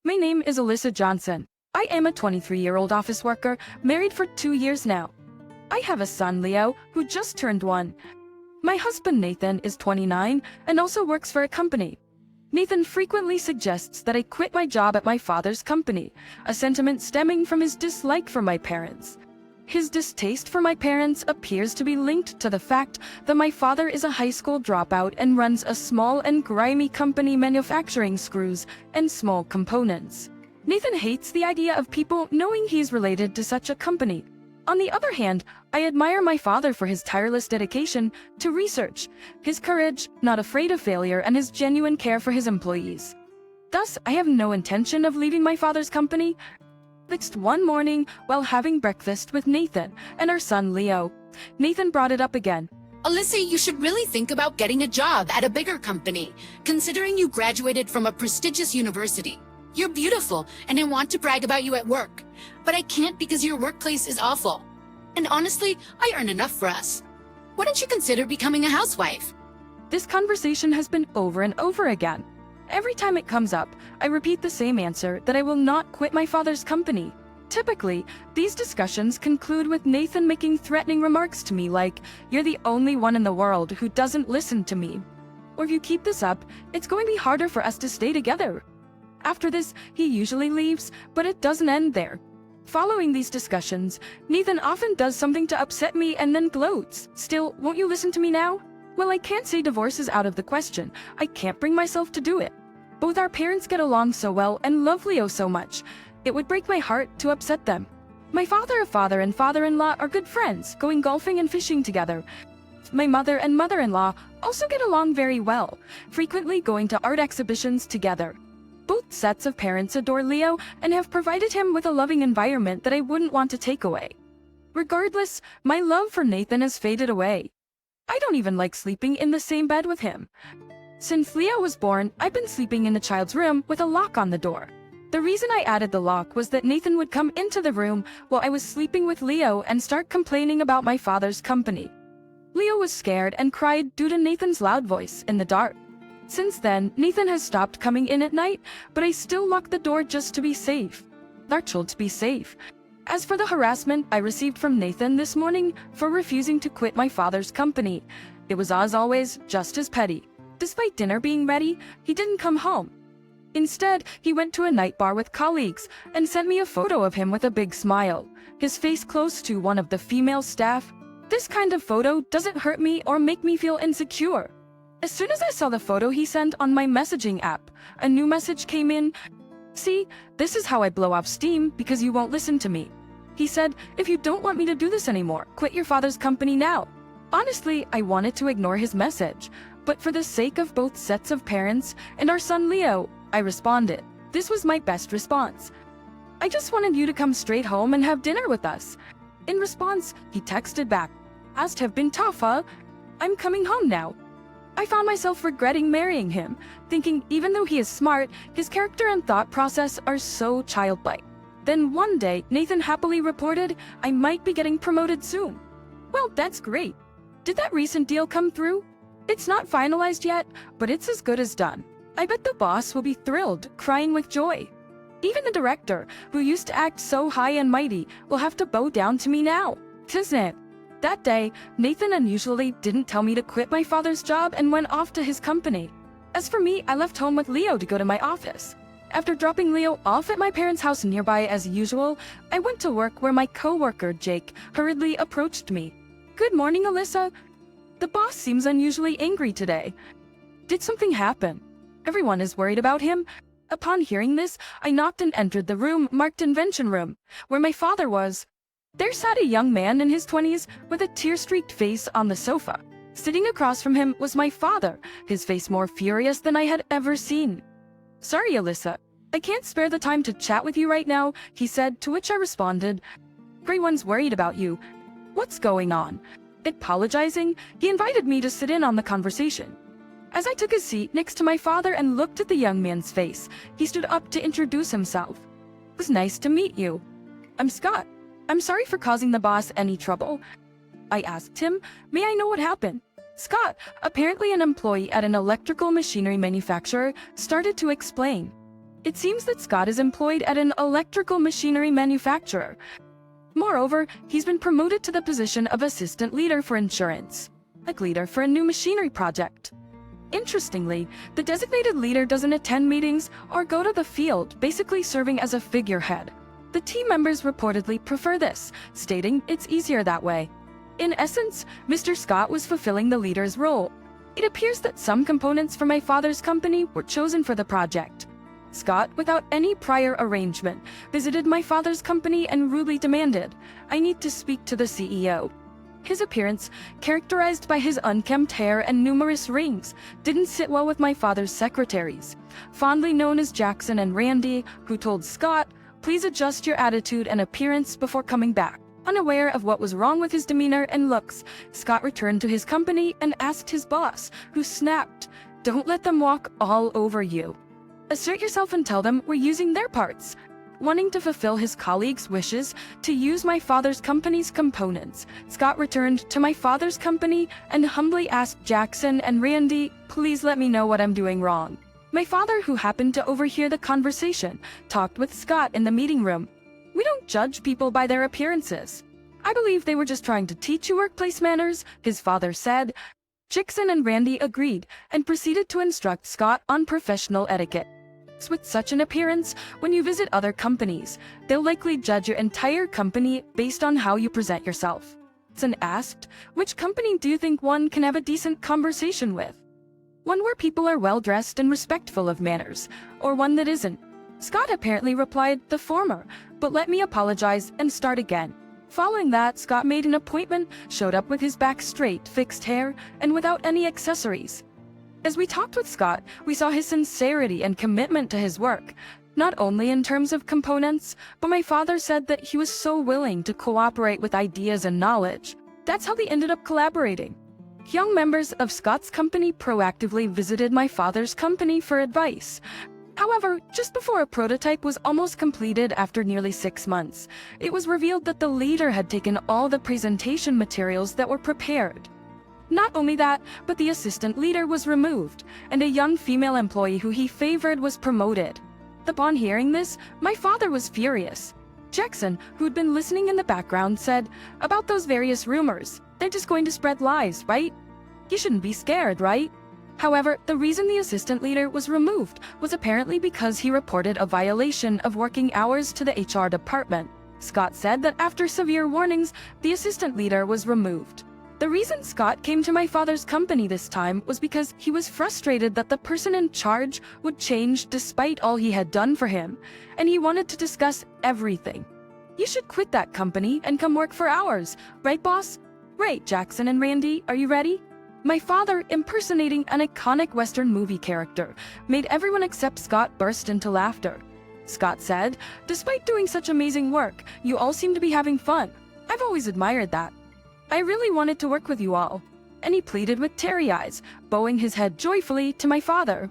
My name is Alyssa Johnson. I am a 23-year-old office worker, married for 2 years now. I have a son, Leo, who just turned 1. My husband, Nathan, is 29 and also works for a company. Nathan frequently suggests that I quit my job at my father's company, a sentiment stemming from his dislike for my parents. His distaste for my parents appears to be linked to the fact that my father is a high school dropout and runs a small and grimy company manufacturing screws and small components. Nathan hates the idea of people knowing he's related to such a company. On the other hand, I admire my father for his tireless dedication to research, his courage, not afraid of failure, and his genuine care for his employees. Thus, I have no intention of leaving my father's company. Next one morning, while having breakfast with Nathan and our son Leo, Nathan brought it up again. Alyssa, you should really think about getting a job at a bigger company, considering you graduated from a prestigious university. You're beautiful, and I want to brag about you at work, but I can't because your workplace is awful. And honestly, I earn enough for us. Why don't you consider becoming a housewife? This conversation has been over and over again. Every time it comes up, I repeat the same answer, that I will not quit my father's company. Typically, these discussions conclude with Nathan making threatening remarks to me like, "You're the only one in the world who doesn't listen to me." Or if you keep this up, it's going to be harder for us to stay together. After this, he usually leaves, but it doesn't end there. Following these discussions, Nathan often does something to upset me and then gloats. "Still, won't you listen to me now?" Well, I can't say divorce is out of the question. I can't bring myself to do it. Both our parents get along so well and love Leo so much. It would break my heart to upset them. My father and father-in-law are good friends, going golfing and fishing together. My mother and mother-in-law also get along very well, frequently going to art exhibitions together. Both sets of parents adore Leo and have provided him with a loving environment that I wouldn't want to take away. Regardless, my love for Nathan has faded away. I don't even like sleeping in the same bed with him. Since Leo was born, I've been sleeping in the child's room with a lock on the door. The reason I added the lock was that Nathan would come into the room while I was sleeping with Leo and start complaining about my father's company. Leo was scared and cried due to Nathan's loud voice in the dark. Since then, Nathan has stopped coming in at night, but I still lock the door just to be safe. Our child to be safe. As for the harassment I received from Nathan this morning for refusing to quit my father's company, it was as always just as petty. Despite dinner being ready, he didn't come home. Instead, he went to a night bar with colleagues and sent me a photo of him with a big smile, his face close to one of the female staff. This kind of photo doesn't hurt me or make me feel insecure. As soon as I saw the photo he sent on my messaging app, a new message came in. "See, this is how I blow off steam because you won't listen to me." He said, "If you don't want me to do this anymore, quit your father's company now." Honestly, I wanted to ignore his message, but for the sake of both sets of parents and our son Leo, I responded. This was my best response. "I just wanted you to come straight home and have dinner with us." In response, he texted back, "Must have been tough, huh? I'm coming home now." I found myself regretting marrying him, thinking even though he is smart, his character and thought process are so childlike. Then one day, Nathan happily reported, "I might be getting promoted soon." Well, that's great. Did that recent deal come through? It's not finalized yet, but it's as good as done. I bet the boss will be thrilled, crying with joy. Even the director, who used to act so high and mighty, will have to bow down to me now. Isn't it? That day, Nathan unusually didn't tell me to quit my father's job and went off to his company. As for me, I left home with Leo to go to my office. After dropping Leo off at my parents' house nearby as usual, I went to work where my co-worker, Jake, hurriedly approached me. "Good morning, Alyssa. The boss seems unusually angry today. Did something happen? Everyone is worried about him." Upon hearing this, I knocked and entered the room marked Invention Room, where my father was. There sat a young man in his 20s with a tear-streaked face on the sofa. Sitting across from him was my father, his face more furious than I had ever seen. "Sorry, Alyssa. I can't spare the time to chat with you right now," he said, to which I responded, "Everyone's worried about you. What's going on?" Apologizing, he invited me to sit in on the conversation. As I took a seat next to my father and looked at the young man's face, he stood up to introduce himself. "It was nice to meet you. I'm Scott. I'm sorry for causing the boss any trouble." I asked him, "May I know what happened?" Scott, apparently an employee at an electrical machinery manufacturer, started to explain. It seems that Scott is employed at an electrical machinery manufacturer. Moreover, he's been promoted to the position of assistant leader for insurance, like leader for a new machinery project. Interestingly, the designated leader doesn't attend meetings or go to the field, basically serving as a figurehead. The team members reportedly prefer this, stating it's easier that way. In essence, Mr. Scott was fulfilling the leader's role. It appears that some components from my father's company were chosen for the project. Scott, without any prior arrangement, visited my father's company and rudely demanded, "I need to speak to the CEO." His appearance, characterized by his unkempt hair and numerous rings, didn't sit well with my father's secretaries, fondly known as Jackson and Randy, who told Scott, "Please adjust your attitude and appearance before coming back." Unaware of what was wrong with his demeanor and looks, Scott returned to his company and asked his boss, who snapped, "Don't let them walk all over you. Assert yourself and tell them we're using their parts." Wanting to fulfill his colleagues' wishes to use my father's company's components, Scott returned to my father's company and humbly asked Jackson and Randy, "Please let me know what I'm doing wrong." My father, who happened to overhear the conversation, talked with Scott in the meeting room. "We don't judge people by their appearances. I believe they were just trying to teach you workplace manners," his father said. Jackson and Randy agreed and proceeded to instruct Scott on professional etiquette. With such an appearance, when you visit other companies, they'll likely judge your entire company based on how you present yourself. Jackson asked, "Which company do you think one can have a decent conversation with? One where people are well-dressed and respectful of manners, or one that isn't?" Scott apparently replied, "The former, but let me apologize and start again." Following that, Scott made an appointment, showed up with his back straight, fixed hair, and without any accessories. As we talked with Scott, we saw his sincerity and commitment to his work, not only in terms of components, but my father said that he was so willing to cooperate with ideas and knowledge. That's how they ended up collaborating. Young members of Scott's company proactively visited my father's company for advice. However, just before a prototype was almost completed after nearly 6 months, it was revealed that the leader had taken all the presentation materials that were prepared. Not only that, but the assistant leader was removed, and a young female employee who he favored was promoted. Upon hearing this, my father was furious. Jackson, who'd been listening in the background, said, "About those various rumors, they're just going to spread lies, right? You shouldn't be scared, right?" However, the reason the assistant leader was removed was apparently because he reported a violation of working hours to the HR department. Scott said that after severe warnings, the assistant leader was removed. The reason Scott came to my father's company this time was because he was frustrated that the person in charge would change despite all he had done for him, and he wanted to discuss everything. "You should quit that company and come work for ours, right, boss?" "Right, Jackson and Randy, are you ready?" My father, impersonating an iconic Western movie character, made everyone except Scott burst into laughter. Scott said, "Despite doing such amazing work, you all seem to be having fun. I've always admired that. I really wanted to work with you all." And he pleaded with teary eyes, bowing his head joyfully to my father.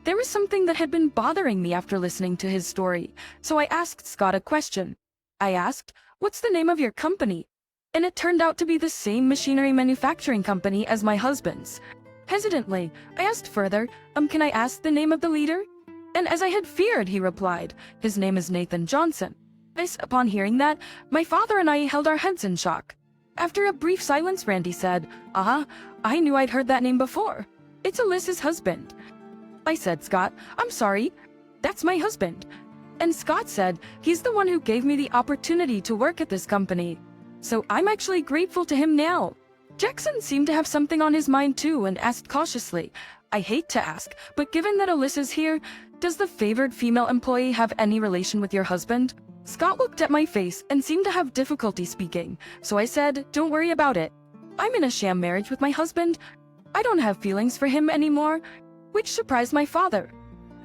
There was something that had been bothering me after listening to his story, so I asked Scott a question. I asked, "What's the name of your company?" And it turned out to be the same machinery manufacturing company as my husband's. Hesitantly, I asked further, "Can I ask the name of the leader?" And as I had feared, he replied, "His name is Nathan Johnson." Upon hearing that, my father and I held our heads in shock. After a brief silence, Randy said, I knew I'd heard that name before. It's Alyssa's husband." I said, "Scott, I'm sorry. That's my husband." And Scott said, "He's the one who gave me the opportunity to work at this company. So I'm actually grateful to him now." Jackson seemed to have something on his mind too and asked cautiously, "I hate to ask, but given that Alyssa's here, does the favored female employee have any relation with your husband?" Scott looked at my face and seemed to have difficulty speaking, so I said, "Don't worry about it. I'm in a sham marriage with my husband. I don't have feelings for him anymore," which surprised my father.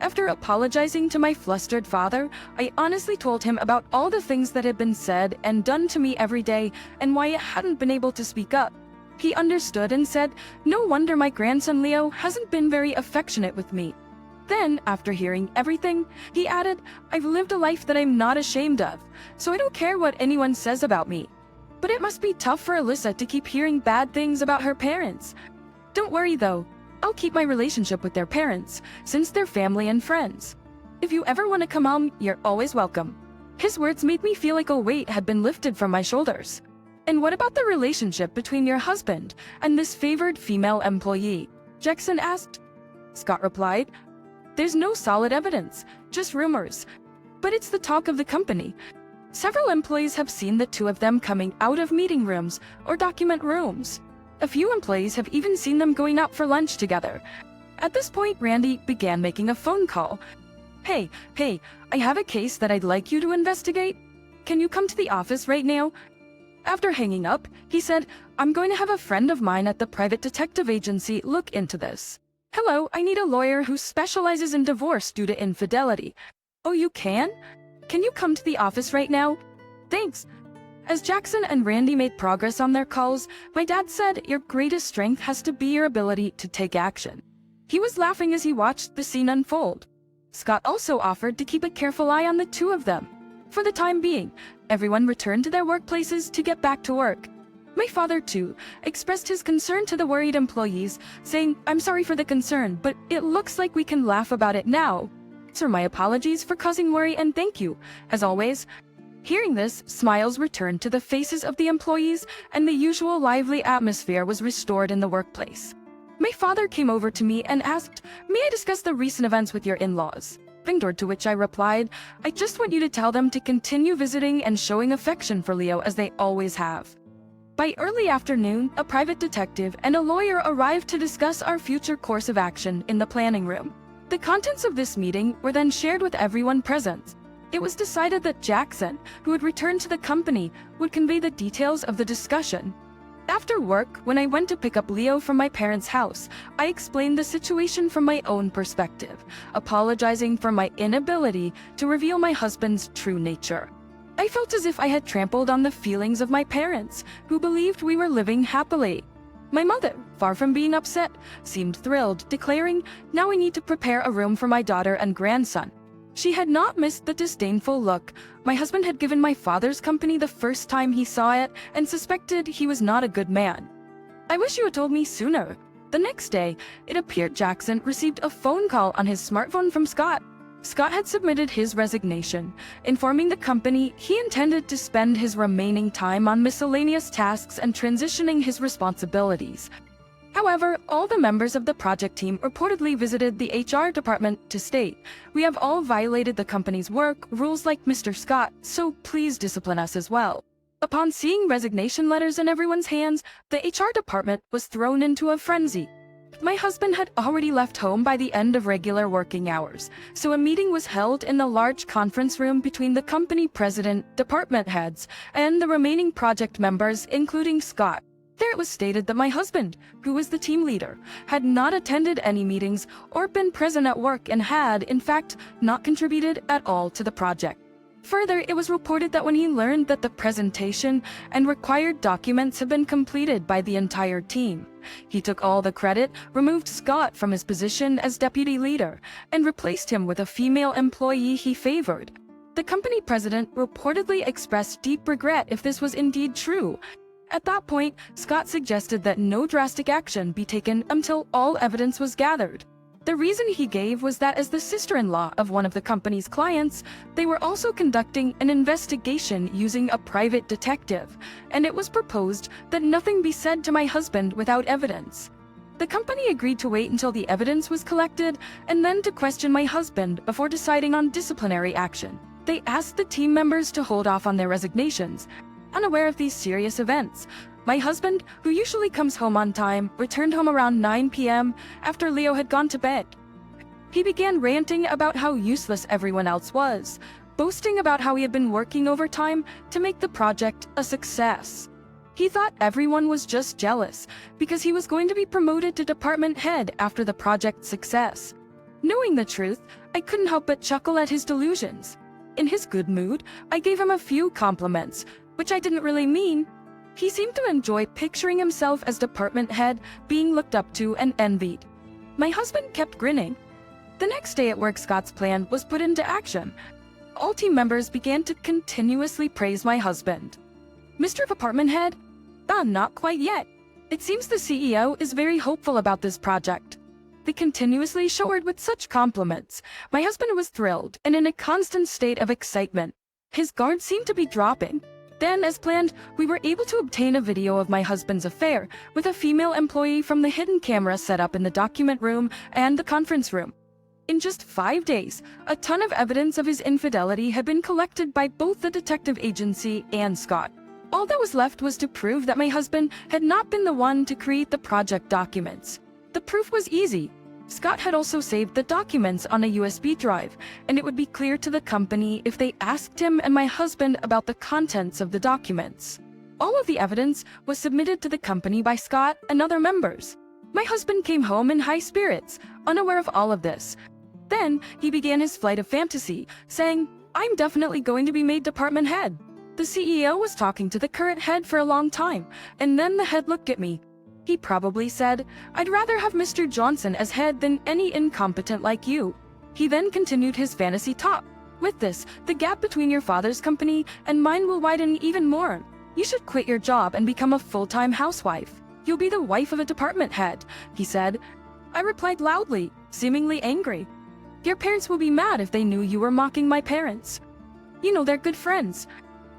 After apologizing to my flustered father, I honestly told him about all the things that had been said and done to me every day and why I hadn't been able to speak up. He understood and said, "No wonder my grandson Leo hasn't been very affectionate with me." Then, after hearing everything, he added, "I've lived a life that I'm not ashamed of, so I don't care what anyone says about me. But it must be tough for Alyssa to keep hearing bad things about her parents. Don't worry though, I'll keep my relationship with their parents, since they're family and friends." If you ever want to come home, you're always welcome." His words made me feel like a weight had been lifted from my shoulders. "And what about the relationship between your husband and this favored female employee?" Jackson asked. Scott replied, "There's no solid evidence, just rumors. But it's the talk of the company. Several employees have seen the two of them coming out of meeting rooms or document rooms. A few employees have even seen them going out for lunch together." At this point, Randy began making a phone call. Hey, I have a case that I'd like you to investigate. Can you come to the office right now?" After hanging up, he said, "I'm going to have a friend of mine at the private detective agency look into this." "Hello, I need a lawyer who specializes in divorce due to infidelity." "Oh, you can? Can you come to the office right now?" "Thanks." As Jackson and Randy made progress on their calls, my dad said, "Your greatest strength has to be your ability to take action." He was laughing as he watched the scene unfold. Scott also offered to keep a careful eye on the two of them. For the time being, everyone returned to their workplaces to get back to work. My father, too, expressed his concern to the worried employees, saying, "I'm sorry for the concern, but it looks like we can laugh about it now. Sir, my apologies for causing worry and thank you, as always." Hearing this, smiles returned to the faces of the employees and the usual lively atmosphere was restored in the workplace. My father came over to me and asked, "May I discuss the recent events with your in-laws?" To which I replied, "I just want you to tell them to continue visiting and showing affection for Leo as they always have." By early afternoon, a private detective and a lawyer arrived to discuss our future course of action in the planning room. The contents of this meeting were then shared with everyone present. It was decided that Jackson, who had returned to the company, would convey the details of the discussion. After work, when I went to pick up Leo from my parents' house, I explained the situation from my own perspective, apologizing for my inability to reveal my husband's true nature. I felt as if I had trampled on the feelings of my parents, who believed we were living happily. My mother, far from being upset, seemed thrilled, declaring, "Now I need to prepare a room for my daughter and grandson." She had not missed the disdainful look. My husband had given my father's company the first time he saw it and suspected he was not a good man. "I wish you had told me sooner." The next day, it appeared Jackson received a phone call on his smartphone from Scott. Scott had submitted his resignation, informing the company he intended to spend his remaining time on miscellaneous tasks and transitioning his responsibilities. However, all the members of the project team reportedly visited the HR department to state, "We have all violated the company's work rules like Mr. Scott, so please discipline us as well." Upon seeing resignation letters in everyone's hands, the HR department was thrown into a frenzy. My husband had already left home by the end of regular working hours, so a meeting was held in the large conference room between the company president, department heads, and the remaining project members, including Scott. There it was stated that my husband, who was the team leader, had not attended any meetings or been present at work and had, in fact, not contributed at all to the project. Further, it was reported that when he learned that the presentation and required documents had been completed by the entire team, he took all the credit, removed Scott from his position as deputy leader, and replaced him with a female employee he favored. The company president reportedly expressed deep regret if this was indeed true. At that point, Scott suggested that no drastic action be taken until all evidence was gathered. The reason he gave was that as the sister-in-law of one of the company's clients, they were also conducting an investigation using a private detective, and it was proposed that nothing be said to my husband without evidence. The company agreed to wait until the evidence was collected and then to question my husband before deciding on disciplinary action. They asked the team members to hold off on their resignations, unaware of these serious events. My husband, who usually comes home on time, returned home around 9 p.m. after Leo had gone to bed. He began ranting about how useless everyone else was, boasting about how he had been working overtime to make the project a success. He thought everyone was just jealous because he was going to be promoted to department head after the project's success. Knowing the truth, I couldn't help but chuckle at his delusions. In his good mood, I gave him a few compliments, which I didn't really mean. He seemed to enjoy picturing himself as department head, being looked up to and envied. My husband kept grinning. The next day at work, Scott's plan was put into action. All team members began to continuously praise my husband. "Mr. Department Head? Not quite yet. It seems the CEO is very hopeful about this project." They continuously showered with such compliments. My husband was thrilled and in a constant state of excitement. His guard seemed to be dropping. Then, as planned, we were able to obtain a video of my husband's affair with a female employee from the hidden camera set up in the document room and the conference room. In just 5 days, a ton of evidence of his infidelity had been collected by both the detective agency and Scott. All that was left was to prove that my husband had not been the one to create the project documents. The proof was easy. Scott had also saved the documents on a USB drive, and it would be clear to the company if they asked him and my husband about the contents of the documents. All of the evidence was submitted to the company by Scott and other members. My husband came home in high spirits, unaware of all of this. Then he began his flight of fantasy, saying, "I'm definitely going to be made department head." The CEO was talking to the current head for a long time, and then the head looked at me. He probably said, "I'd rather have Mr. Johnson as head than any incompetent like you." He then continued his fantasy talk. "With this, the gap between your father's company and mine will widen even more. You should quit your job and become a full-time housewife. You'll be the wife of a department head," he said. I replied loudly, seemingly angry. "Your parents will be mad if they knew you were mocking my parents. You know they're good friends.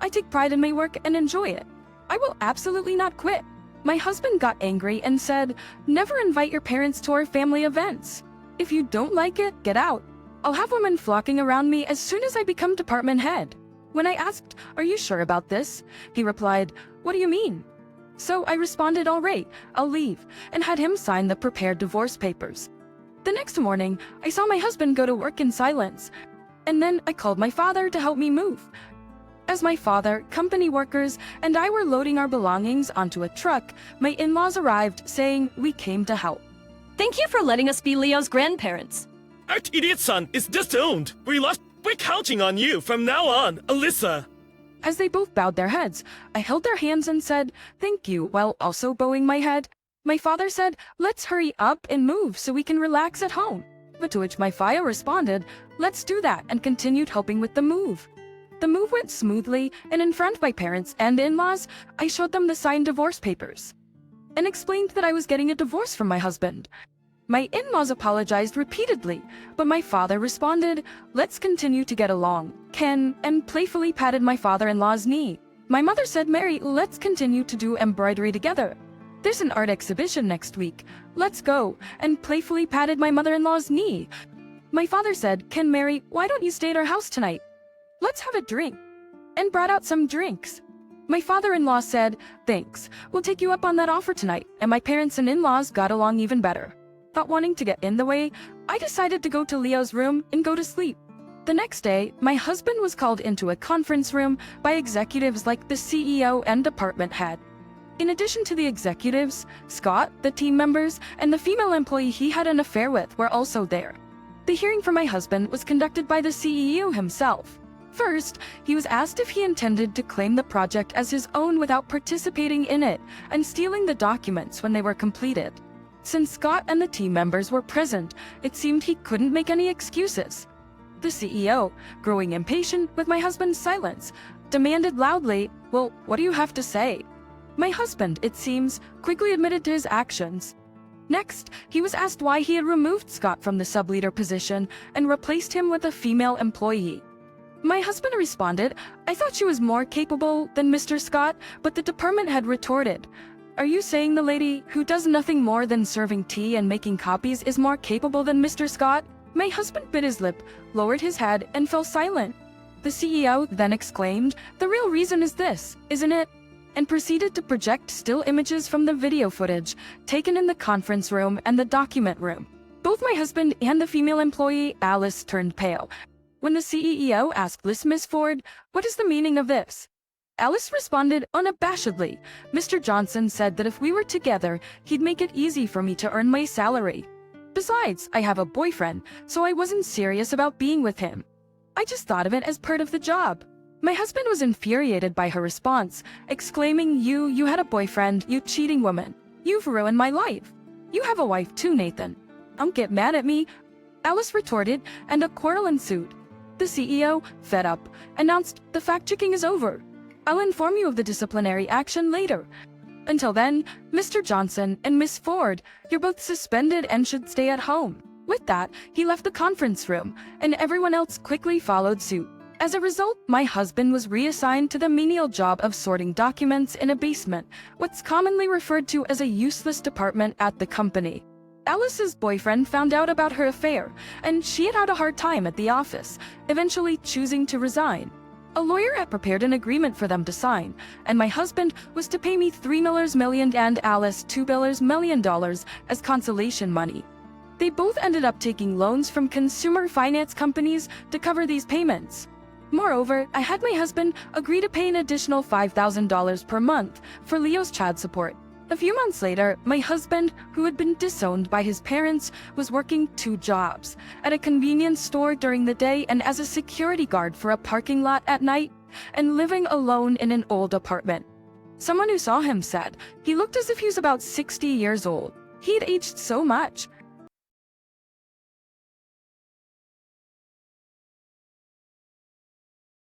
I take pride in my work and enjoy it. I will absolutely not quit." My husband got angry and said, "Never invite your parents to our family events. If you don't like it, get out. I'll have women flocking around me as soon as I become department head." When I asked, "Are you sure about this?" he replied, "What do you mean?" So I responded, "All right, I'll leave," and had him sign the prepared divorce papers. The next morning, I saw my husband go to work in silence, and then I called my father to help me move. As my father, company workers, and I were loading our belongings onto a truck, my in-laws arrived, saying we came to help. Thank you for letting us be Leo's grandparents. Our idiot son is disowned. We're counting on you from now on, Alyssa. As they both bowed their heads, I held their hands and said, "Thank you," while also bowing my head. My father said, "Let's hurry up and move so we can relax at home." But to which my father responded, "Let's do that," and continued helping with the move. The move went smoothly, and in front of my parents and in-laws, I showed them the signed divorce papers and explained that I was getting a divorce from my husband. My in-laws apologized repeatedly, but my father responded, "Let's continue to get along, Ken," and playfully patted my father-in-law's knee. My mother said, "Mary, let's continue to do embroidery together. There's an art exhibition next week. Let's go," and playfully patted my mother-in-law's knee. My father said, "Ken, Mary, why don't you stay at our house tonight? Let's have a drink," and brought out some drinks. My father-in-law said, "Thanks, we'll take you up on that offer tonight," and my parents and in-laws got along even better. Not wanting to get in the way, I decided to go to Leo's room and go to sleep. The next day, my husband was called into a conference room by executives like the CEO and department head. In addition to the executives, Scott, the team members, and the female employee he had an affair with were also there. The hearing for my husband was conducted by the CEO himself. First, he was asked if he intended to claim the project as his own without participating in it and stealing the documents when they were completed. Since Scott and the team members were present, it seemed he couldn't make any excuses. The CEO, growing impatient with my husband's silence, demanded loudly, "Well, what do you have to say?" My husband, it seems, quickly admitted to his actions. Next, he was asked why he had removed Scott from the sub-leader position and replaced him with a female employee. My husband responded, "I thought she was more capable than Mr. Scott," but the department head retorted, "Are you saying the lady who does nothing more than serving tea and making copies is more capable than Mr. Scott?" My husband bit his lip, lowered his head, and fell silent. The CEO then exclaimed, "The real reason is this, isn't it?" and proceeded to project still images from the video footage taken in the conference room and the document room. Both my husband and the female employee, Alice, turned pale. When the CEO asked Miss Ford, "What is the meaning of this?" Alice responded unabashedly, "Mr. Johnson said that if we were together, he'd make it easy for me to earn my salary. Besides, I have a boyfriend, so I wasn't serious about being with him. I just thought of it as part of the job." My husband was infuriated by her response, exclaiming, You had a boyfriend, you cheating woman. You've ruined my life. You have a wife too, Nathan. Don't get mad at me," Alice retorted, and a quarrel ensued. The CEO, fed up, announced, "The fact-checking is over. I'll inform you of the disciplinary action later." Until then, Mr. Johnson and Miss Ford, you're both suspended and should stay at home. With that, he left the conference room, and everyone else quickly followed suit. As a result, my husband was reassigned to the menial job of sorting documents in a basement, what's commonly referred to as a useless department at the company. Alice's boyfriend found out about her affair, and she had a hard time at the office, eventually choosing to resign. A lawyer had prepared an agreement for them to sign, and my husband was to pay me $3 million and Alice $2 million as consolation money. They both ended up taking loans from consumer finance companies to cover these payments. Moreover, I had my husband agree to pay an additional $5,000 per month for Leo's child support. A few months later, my husband, who had been disowned by his parents, was working 2 jobs, at a convenience store during the day and as a security guard for a parking lot at night, and living alone in an old apartment. Someone who saw him said he looked as if he was about 60 years old. He'd aged so much,